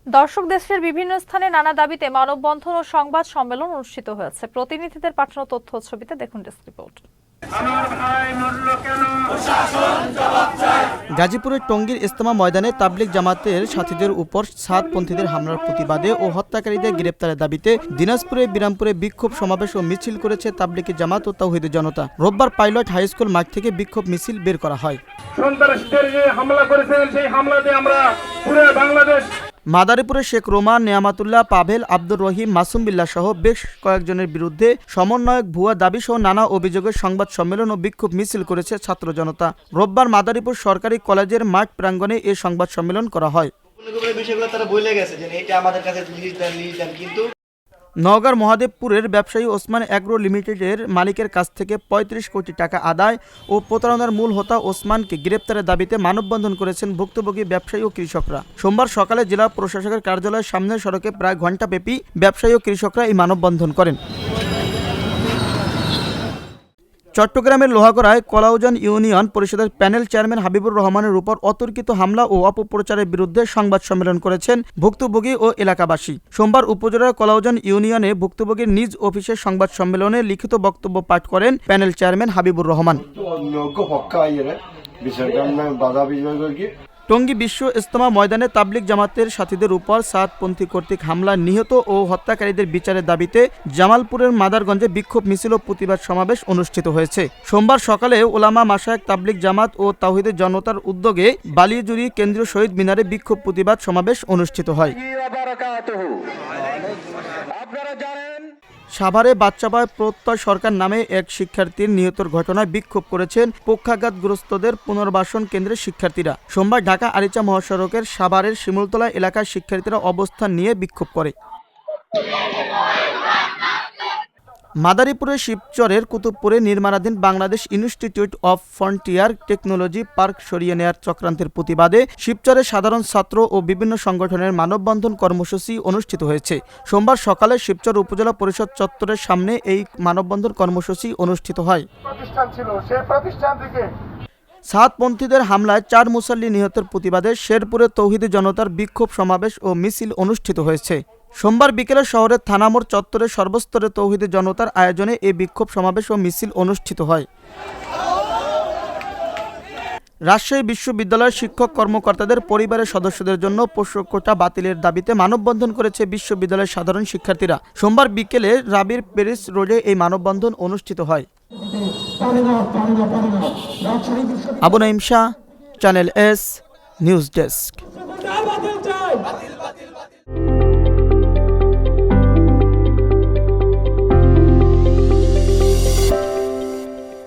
দর্শক, দেশের বিভিন্ন স্থানে নানা দাবিতে মানববন্ধন ও সংবাদ সম্মেলন অনুষ্ঠিত হয়েছে। প্রতিনিধিদের পাঠানো তথ্য ও ছবিতে দেখুন ডেস্ক রিপোর্ট। গাজীপুরের টঙ্গীর ইজতেমা ময়দানে তাবলিগ জামাতের সাথীদের উপর সাতপন্থীদের হামলার প্রতিবাদে ও হত্যাকারীদের গ্রেপ্তারের দাবিতে দিনাজপুরে বিরামপুরে বিক্ষোভ সমাবেশ ও মিছিল করেছে তাবলিগি জামাত ও তাওহীদি জনতা। রোববার পাইলট হাই স্কুল মাঠ থেকে বিক্ষোভ মিছিল বের করা হয়। সন্ত্রাসীদের যে হামলা করেছেন সেই হামলাতে আমরা পুরো বাংলাদেশ মাদারীপুরে শেখ রোমান, নেয়ামাতুল্লাহ, পাভেল, আব্দুর রহিম, মাসুম বিল্লাহ সহ বেশ কয়েকজনের বিরুদ্ধে সমন্বয়ক ভুয়া দাবি সহ নানা অভিযোগের সংবাদ সম্মেলন ও বিক্ষোভ মিছিল করেছে ছাত্র জনতা। রোববার মাদারীপুর সরকারি কলেজের মাঠ প্রাঙ্গণে এই সংবাদ সম্মেলন করা হয়। নওগাঁর মহাদেবপুরের ব্যবসায়ী ওসমান অ্যাগ্রো লিমিটেডের মালিকের কাছ থেকে ৩৫ কোটি টাকা আদায় ও প্রতারণার মূল হোতা ওসমানকে গ্রেপ্তারের দাবিতে মানববন্ধন করেছেন ভুক্তভোগী ব্যবসায়ী ও কৃষকরা। সোমবার সকালে জেলা প্রশাসকের কার্যালয়ের সামনের সড়কে প্রায় ঘণ্টাব্যাপী ব্যবসায়ী ও কৃষকরা এই মানববন্ধন করেন। চট্টগ্রামের লোহাগড়ায় কলাউজান ইউনিয়ন পরিষদের প্যানেল চেয়ারম্যান হাবিবুর রহমানের উপর অতর্কিত হামলা ও অপপ্রচারের বিরুদ্ধে সংবাদ সম্মেলন করেছেন ভুক্তভোগী ও এলাকাবাসী। সোমবার উপজেলার কলাউজান ইউনিয়নে ভুক্তভোগীর নিজ অফিসের সংবাদ সম্মেলনে লিখিত বক্তব্য পাঠ করেন প্যানেল চেয়ারম্যান হাবিবুর রহমান। টঙ্গী বিশ্ব ইজতেমা ময়দানে তাবলিগ জামাতের সাথীদের উপর সাতপন্থী কর্তৃক হামলা নিহত ও হত্যাকারীদের বিচারের দাবিতে জামালপুরের মাদারগঞ্জে বিক্ষোভ মিছিল ও প্রতিবাদ সমাবেশ অনুষ্ঠিত হয়েছে। সোমবার সকালে ওলামা মাশায়েখ তাবলিগ জামাত ও তাওহীদের জনতার উদ্যোগে বালিয়াজুড়ি কেন্দ্রীয় শহীদ মিনারে বিক্ষোভ প্রতিবাদ সমাবেশ অনুষ্ঠিত হয়। সাভারে বাচ্চাবায় প্রত্যয় সরকার নামে এক শিক্ষার্থীর নিহতের ঘটনায় বিক্ষোভ করেছেন পক্ষাঘাতগ্রস্তদের পুনর্বাসন কেন্দ্রের শিক্ষার্থীরা। সোমবার ঢাকা আরিচা মহাসড়কের সাভারের শিমুলতলা এলাকার শিক্ষার্থীরা অবস্থান নিয়ে বিক্ষোভ করে। মাদারীপুরের শিবচরের কুতুবপুরে নির্মাণাধীন Bangladesh institute of frontier technology park সরিয়ে নেয়ার চক্রান্তের প্রতিবাদে শিবচরের সাধারণ ছাত্র ও বিভিন্ন সংগঠনের মানববন্ধন কর্মসূচি অনুষ্ঠিত হয়েছে। সোমবার সকালে শিবচর উপজেলা পরিষদ চত্বরের সামনে এই মানববন্ধন কর্মসূচি অনুষ্ঠিত হয়। সাতপন্থীদের হামলায় 4 মুসল্লি নিহতের প্রতিবাদে শেরপুরে তৌহিদি জনতার বিক্ষোভ সমাবেশ ও মিছিল অনুষ্ঠিত হয়েছে। সোমবার বিকেলে শহরের থানামোড় চত্বরে সর্বস্তরে তৌহিদি জনতার আয়োজনে এই বিক্ষোভ সমাবেশ ও মিছিল অনুষ্ঠিত হয়। রাজশাহী বিশ্ববিদ্যালয়ের শিক্ষক কর্মকর্তাদের পরিবারের সদস্যদের জন্য পোষ্য কোটা বাতিলের দাবিতে মানববন্ধন করেছে বিশ্ববিদ্যালয়ের সাধারণ শিক্ষার্থীরা। সোমবার বিকেলে রাবির প্যারিস রোডে এই মানববন্ধন অনুষ্ঠিত হয়। Abu Naim Shah, channel S, news desk.